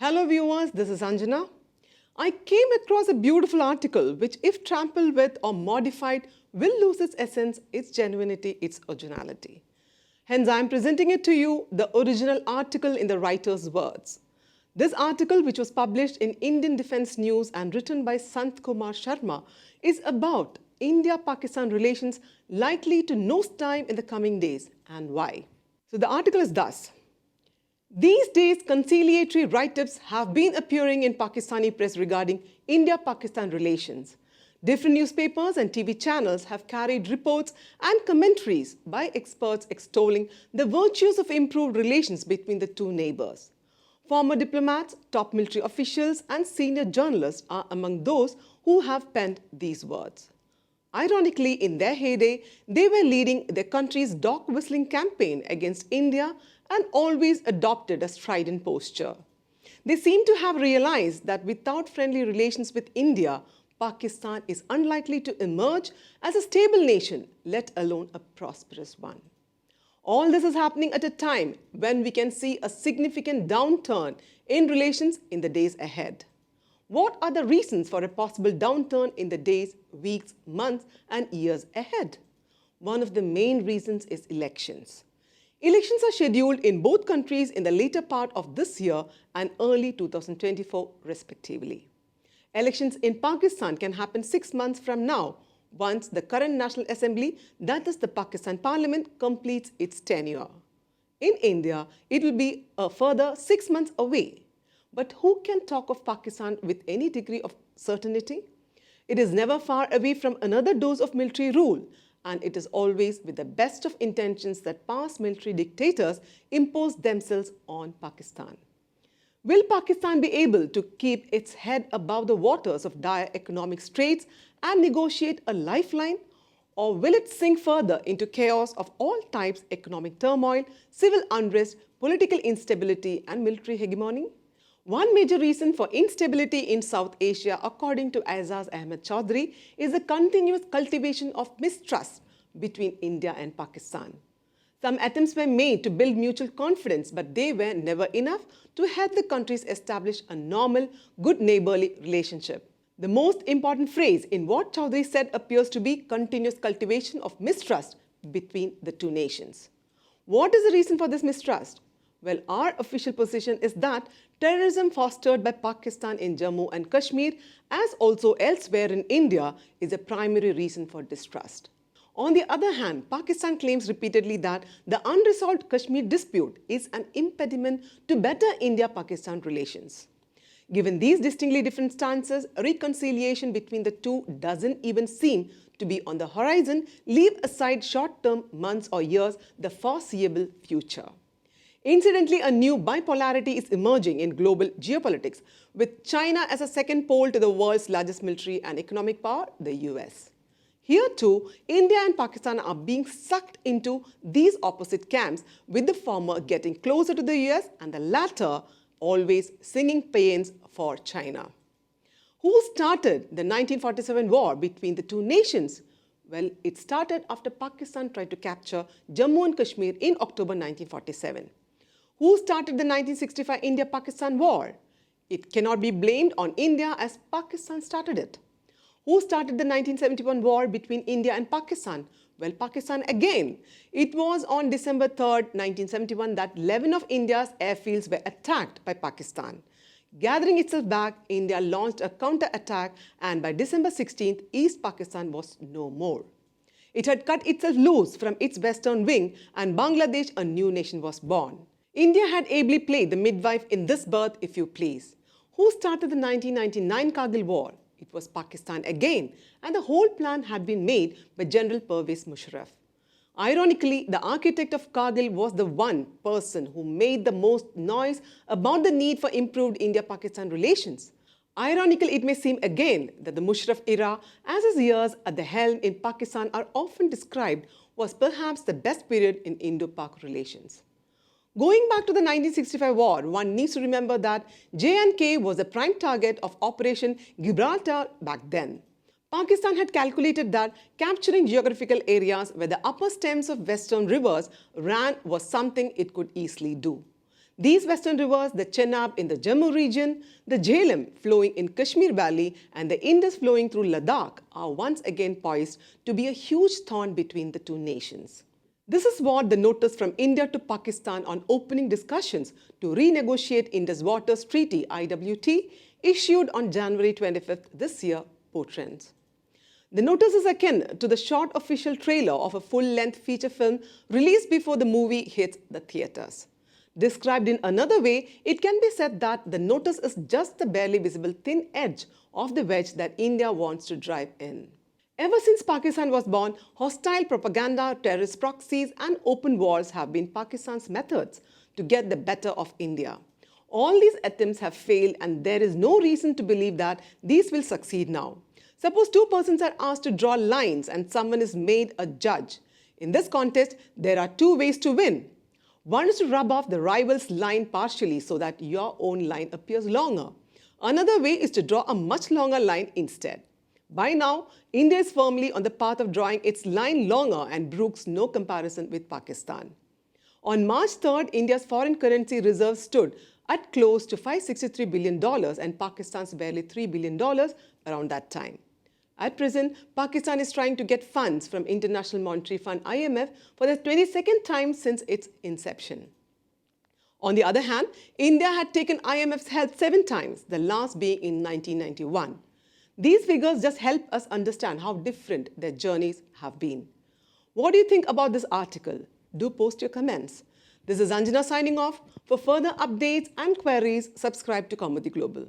Hello viewers, this is Anjana. I came across a beautiful article which, if trampled with or modified, will lose its essence, its genuinity, its originality. Hence, I am presenting it to you, the original article in the writer's words. This article, which was published in Indian Defence News and written by Sant Kumar Sharma, is about India-Pakistan relations likely to nosedive in the coming days, and why. So the article is thus. These days, conciliatory write-ups have been appearing in Pakistani press regarding India-Pakistan relations. Different newspapers and TV channels have carried reports and commentaries by experts extolling the virtues of improved relations between the two neighbours. Former diplomats, top military officials and senior journalists are among those who have penned these words. Ironically, in their heyday, they were leading their country's dog-whistling campaign against India and always adopted a strident posture. They seem to have realized that without friendly relations with India, Pakistan is unlikely to emerge as a stable nation, let alone a prosperous one. All this is happening at a time when we can see a significant downturn in relations in the days ahead. What are the reasons for a possible downturn in the days, weeks, months, and years ahead? One of the main reasons is elections. Elections are scheduled in both countries in the later part of this year and early 2024, respectively. Elections in Pakistan can happen 6 months from now, once the current National Assembly, that is the Pakistan Parliament, completes its tenure. In India, it will be a further 6 months away. But who can talk of Pakistan with any degree of certainty? It is never far away from another dose of military rule, and it is always with the best of intentions that past military dictators impose themselves on Pakistan. Will Pakistan be able to keep its head above the waters of dire economic straits and negotiate a lifeline? Or will it sink further into chaos of all types, economic turmoil, civil unrest, political instability, and military hegemony? One major reason for instability in South Asia, according to Aizaz Ahmed Chaudhry, is the continuous cultivation of mistrust between India and Pakistan. Some attempts were made to build mutual confidence, but they were never enough to help the countries establish a normal, good neighbourly relationship. The most important phrase in what Chaudhry said appears to be continuous cultivation of mistrust between the two nations. What is the reason for this mistrust? Well, our official position is that terrorism fostered by Pakistan in Jammu and Kashmir, as also elsewhere in India, is a primary reason for distrust. On the other hand, Pakistan claims repeatedly that the unresolved Kashmir dispute is an impediment to better India-Pakistan relations. Given these distinctly different stances, reconciliation between the two doesn't even seem to be on the horizon, leave aside short-term months or years, the foreseeable future. Incidentally, a new bipolarity is emerging in global geopolitics, with China as a second pole to the world's largest military and economic power, the US. Here too, India and Pakistan are being sucked into these opposite camps, with the former getting closer to the US and the latter always singing paeans for China. Who started the 1947 war between the two nations? Well, it started after Pakistan tried to capture Jammu and Kashmir in October 1947. Who started the 1965 India-Pakistan war? It cannot be blamed on India as Pakistan started it. Who started the 1971 war between India and Pakistan? Well, Pakistan again. It was on December 3rd, 1971 that 11 of India's airfields were attacked by Pakistan. Gathering itself back, India launched a counter-attack, and by December 16th, East Pakistan was no more. It had cut itself loose from its western wing, and Bangladesh, a new nation, was born. India had ably played the midwife in this birth, if you please. Who started the 1999 Kargil war? It was Pakistan again, and the whole plan had been made by General Pervez Musharraf. Ironically, the architect of Kargil was the one person who made the most noise about the need for improved India-Pakistan relations. Ironical it may seem again that the Musharraf era, as his years at the helm in Pakistan are often described, was perhaps the best period in Indo-Pak relations. Going back to the 1965 war, one needs to remember that J&K was the prime target of Operation Gibraltar back then. Pakistan had calculated that capturing geographical areas where the upper stems of western rivers ran was something it could easily do. These western rivers, the Chenab in the Jammu region, the Jhelum flowing in Kashmir Valley, and the Indus flowing through Ladakh are once again poised to be a huge thorn between the two nations. This is what the notice from India to Pakistan on opening discussions to renegotiate Indus Waters Treaty (IWT) issued on January 25th this year portends. The notice is akin to the short official trailer of a full-length feature film released before the movie hits the theatres. Described in another way, it can be said that the notice is just the barely visible thin edge of the wedge that India wants to drive in. Ever since Pakistan was born, hostile propaganda, terrorist proxies, and open wars have been Pakistan's methods to get the better of India. All these attempts have failed, and there is no reason to believe that these will succeed now. Suppose two persons are asked to draw lines and someone is made a judge. In this contest, there are two ways to win. One is to rub off the rival's line partially so that your own line appears longer. Another way is to draw a much longer line instead. By now, India is firmly on the path of drawing its line longer and brooks no comparison with Pakistan. On March 3rd, India's foreign currency reserves stood at close to $563 billion and Pakistan's barely $3 billion around that time. At present, Pakistan is trying to get funds from International Monetary Fund (IMF) for the 22nd time since its inception. On the other hand, India had taken IMF's help 7 times, the last being in 1991. These figures just help us understand how different their journeys have been. What do you think about this article? Do post your comments. This is Anjana signing off. For further updates and queries, subscribe to Kaumudy Global.